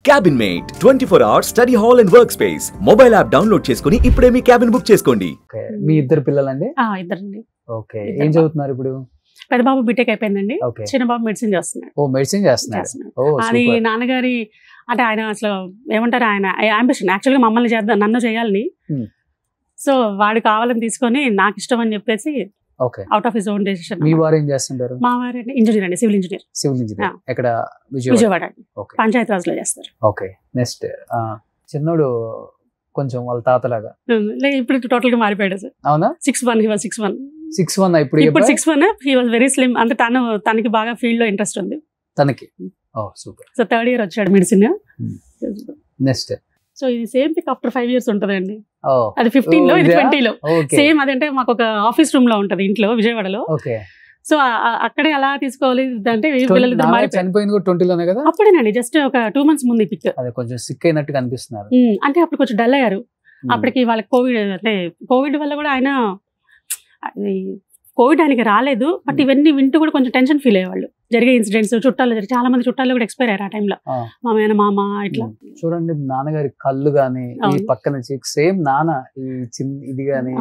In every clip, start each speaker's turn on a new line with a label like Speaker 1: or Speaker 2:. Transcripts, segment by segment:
Speaker 1: Cabin mate 24 hours study hall and work space mobile app download చేసుకుని ఇప్పుడే మీ cabin book చేసుకోండి.
Speaker 2: మీ ఇద్దరు పిల్లలండి?
Speaker 3: ఇద్దరండి.
Speaker 2: ఓకే, ఏం చదువుతున్నారు ఇప్పుడు?
Speaker 3: పెద్ద బాబు బీటెక్ అయిపోయిందండి, చిన్న బాబు మెడిసిన్ చేస్తున్నాడు.
Speaker 2: ఓ మెడిసిన్ చేస్తున్నాడు.
Speaker 3: అది నాన్నగారి అంటే ఆయన అసలు ఏమంటారు, ఆయన అంబిషన్ యాక్చువల్గా మమ్మల్ని చేద్దాం, నన్ను చేయాలని. సో వాడు కావాలని తీసుకొని నాకు ఇష్టం అని చెప్పేసి out of his own decision.
Speaker 2: మీ వారు ఏం చేస్తుంటారు?
Speaker 3: మా వారు ఇంజనీర్ అండి, సివిల్ ఇంజనీర్.
Speaker 2: సివిల్ ఇంజనీర్ ఎక్కడ?
Speaker 3: విజయవాడ పంచాయతీ రాజ్ లో చేస్తారు.
Speaker 2: ఓకే, నెక్స్ట్ చిన్నోడు కొంచెం వాళ్ళ తాతలాగా
Speaker 3: ఇప్పుడు టోటల్ గా మారిపోయాడు సార్.
Speaker 2: అవునా?
Speaker 3: 6'1", he was 6'1".
Speaker 2: 6'1" ఇప్పుడు
Speaker 3: 6'1", he was very slim. అంటే తనకి బాగా ఫీల్డ్ లో ఇంట్రెస్ట్ ఉంది
Speaker 2: తనకి. ఓ సూపర్.
Speaker 3: సో 3rd year వచ్చాడు మెడిసిన్.
Speaker 2: నెక్స్ట్
Speaker 3: సో ఇది సేమ్ పిక్ ఆఫ్టర్ 5 years ఉంటదండి. అది 15 లో, ఇది 20 లో. సేమ్ అదంటే మాకు ఒక ఆఫీస్ రూమ్ లో ఉంటది ఇంట్లో విజయవాడలో. సో అక్కడే అలా తీసుకోవాలి అంటే పిల్లలు
Speaker 2: చనిపోయింది కూడా 20 లోనే కదా?
Speaker 3: అప్పుడేనండి, జస్ట్ ఒక 2 months ముందు ఈ పిక్.
Speaker 2: అదే కొంచెం సిక్ అయినట్టుగా అనిపిస్తున్నారు.
Speaker 3: అంటే అప్పుడు కొంచెం డల్ అయ్యారు. అప్పటికి వాళ్ళకి కోవిడ్, అంటే కోవిడ్ వల్ల కూడా ఆయన కోవిడ్ ఆయనకి రాలేదు, బట్ ఇవన్నీ వింటూ కూడా కొంచెం టెన్షన్ ఫీల్ అయ్యేవాళ్ళు. జరిగే ఇన్సిడెంట్స్ చుట్టాలు చాలా మంది చుట్టాలు కూడా ఎక్స్పైర్ అయ్యారు ఆ టైంలో. మామ ఇట్లా
Speaker 2: చూడండి, నాన్నగారి కళ్ళు గాని ఈ పక్కన సేమ్ నాన్న ఈ ఇది గాని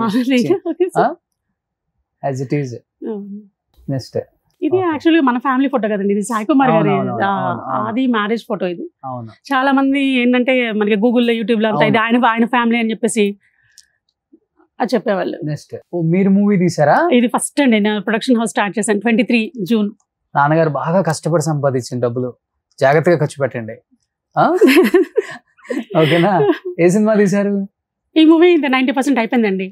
Speaker 2: యాజ్ ఇట్ ఈజ్. నెక్స్ట్
Speaker 3: ఇది యాక్చువల్గా మన ఫ్యామిలీ ఫోటో కదండి, ఇది సాయి కుమార్ గారి అది మ్యారేజ్ ఫోటో. ఇది చాలా మంది ఏంటంటే మనకి గూగుల్లో యూట్యూబ్ లో అంతా ఇది ఆయన ఫ్యామిలీ అని చెప్పేసి అది చెప్పేవాళ్ళు.
Speaker 2: నెక్స్ట్ మీరు మూవీ తీసారా?
Speaker 3: ఇది ఫస్ట్ అండి, నేను ప్రొడక్షన్ హౌస్ స్టార్ట్ చేశాను 23 June.
Speaker 2: నాన్నగారు బాగా కష్టపడి సంపాదించిన డబ్బులు జాగ్రత్తగా ఖర్చు పెట్టండి, ఓకేనా? ఏ సినిమా తీశారు?
Speaker 3: ఈ మూవీ 90% అయిపోయిందండి.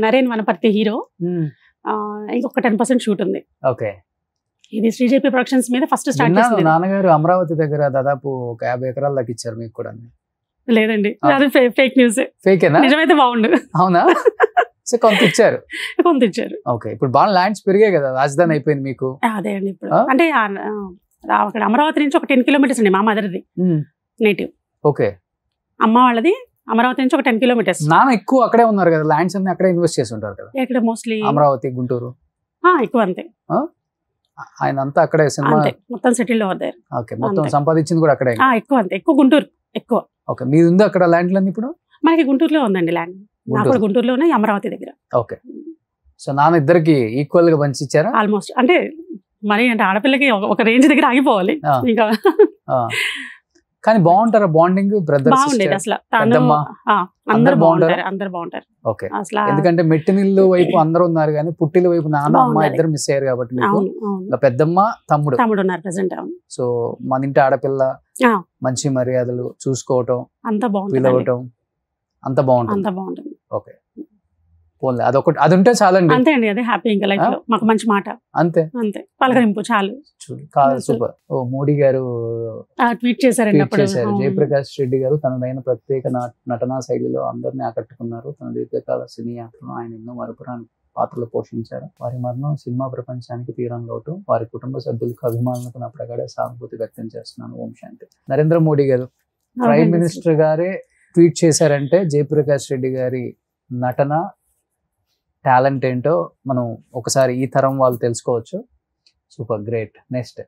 Speaker 3: నరేన్ వనపర్తి హీరో, ఇంకొక 10% షూట్ ఉంది.
Speaker 2: ఓకే,
Speaker 3: ఇది శ్రీజేపీ ప్రొడక్షన్స్ మీద ఫస్ట్ స్టార్ట్ చేశారు.
Speaker 2: నాన్నగారు అమరావతి దగ్గర దాదాపు ఒక 50 ఎకరాలు దాకా ఇచ్చారు మీకు కూడా?
Speaker 3: లేదండి, అది ఫేక్ న్యూస్.
Speaker 2: ఫేకేనా?
Speaker 3: నిజమైతే బాగుండు.
Speaker 2: అవునా? సో కొంత ఇచ్చారు. ఓకే, ఇప్పుడు బాగా ల్యాండ్స్ పెరిగాయి కదా, రాజధాని అయిపోయింది మీకు.
Speaker 3: అదే అండి, ఇప్పుడు అంటే అక్కడ అమరావతి నుంచి ఒక 10 kilometers అండి మా మదర్ది నేటివ్.
Speaker 2: ఓకే,
Speaker 3: అమ్మ వాళ్ళది అమరావతి నుంచి ఒక 10 kilometers.
Speaker 2: నాన్న ఎక్కువ అక్కడే ఉన్నారు కదా, ల్యాండ్స్ అన్ని అక్కడే ఇన్వెస్ట్ చేసి ఉంటారు కదా?
Speaker 3: ఇక్కడ మోస్ట్లీ
Speaker 2: అమరావతి, గుంటూరు
Speaker 3: ఎక్కువ. అంతే,
Speaker 2: ఆయన అంతా అక్కడే సినిమా
Speaker 3: మొత్తం సెటిల్ అవుతారు.
Speaker 2: ఓకే, మొత్తం సంపాదించింది కూడా అక్కడే?
Speaker 3: ఎక్కువ, అంతే, ఎక్కువ గుంటూరు ఎక్కువ.
Speaker 2: ఓకే, మీది ఉంది అక్కడ ల్యాండ్లన్నీ? ఇప్పుడు మనకి
Speaker 3: గుంటూరులో ఉందండి ల్యాండ్, నాకు గుంటూరులోనే, అమరావతి దగ్గర.
Speaker 2: ఓకే, సో నాన్న ఇద్దరికి ఈక్వల్ గా పంచి ఇచ్చారా?
Speaker 3: ఆల్మోస్ట్, అంటే మరి అంటే ఆడపిల్లకి ఒక రేంజ్ దగ్గర ఆగిపోవాలి ఇంకా.
Speaker 2: కానీ బాగుంటారా బాండింగ్? బ్రదర్స్
Speaker 3: బాగుండేది అసలు, అందరు బాగుంటారు.
Speaker 2: ఓకే, అసలు ఎందుకంటే మెట్టినిల్లు వైపు అందరూ ఉన్నారు కానీ పుట్టిల వైపు నాన్న అమ్మ ఇద్దరు మిస్ అయ్యారు కాబట్టి మీకు పెద్దమ్మ తమ్ముడు
Speaker 3: ఉన్నారు ప్రెసెంట్.
Speaker 2: సో మన ఇంటి ఆడపిల్ల మంచి మర్యాదలు చూసుకోవటం,
Speaker 3: అంత బాగుంటుంది,
Speaker 2: పిలవటం అంత బాగుంటుంది. ఓకే, పోన్లే అదొకటి, అది ఉంటే చాలండి.
Speaker 3: అంతే అండి, అదే హ్యాపీ ఇంకా లైఫ్ లో. మాకు మంచి మాట, అంతే పలకరింపు చాలు.
Speaker 2: సూపర్. ఓ మోడీ గారు
Speaker 3: ట్వీట్ చేశారండి.
Speaker 2: జయప్రకాష్ రెడ్డి గారు తనదైన ప్రత్యేక నటనా శైలిలో అందరినీ ఆకట్టుకున్నారు. తన దీర్ఘకాల సినీ యాత్రలో ఆయన ఎన్నో మరపురాని పాత్రలు పోషించారు. వారి మరణం సినిమా ప్రపంచానికి తీరం లోటు. వారి కుటుంబ సభ్యులకు, అభిమానులకు నా ప్రగాఢ సానుభూతి వ్యక్తం చేస్తున్నాను. ఓం శాంతి. నరేంద్ర మోడీ గారు ప్రైమ్ మినిస్టర్ గారే ట్వీట్ చేశారంటే జయప్రకాష్ రెడ్డి గారి నటన టాలెంట్ ఏంటో మనం ఒకసారి ఈ తరం వాళ్ళు తెలుసుకోవచ్చు. Super, great. నెక్స్ట్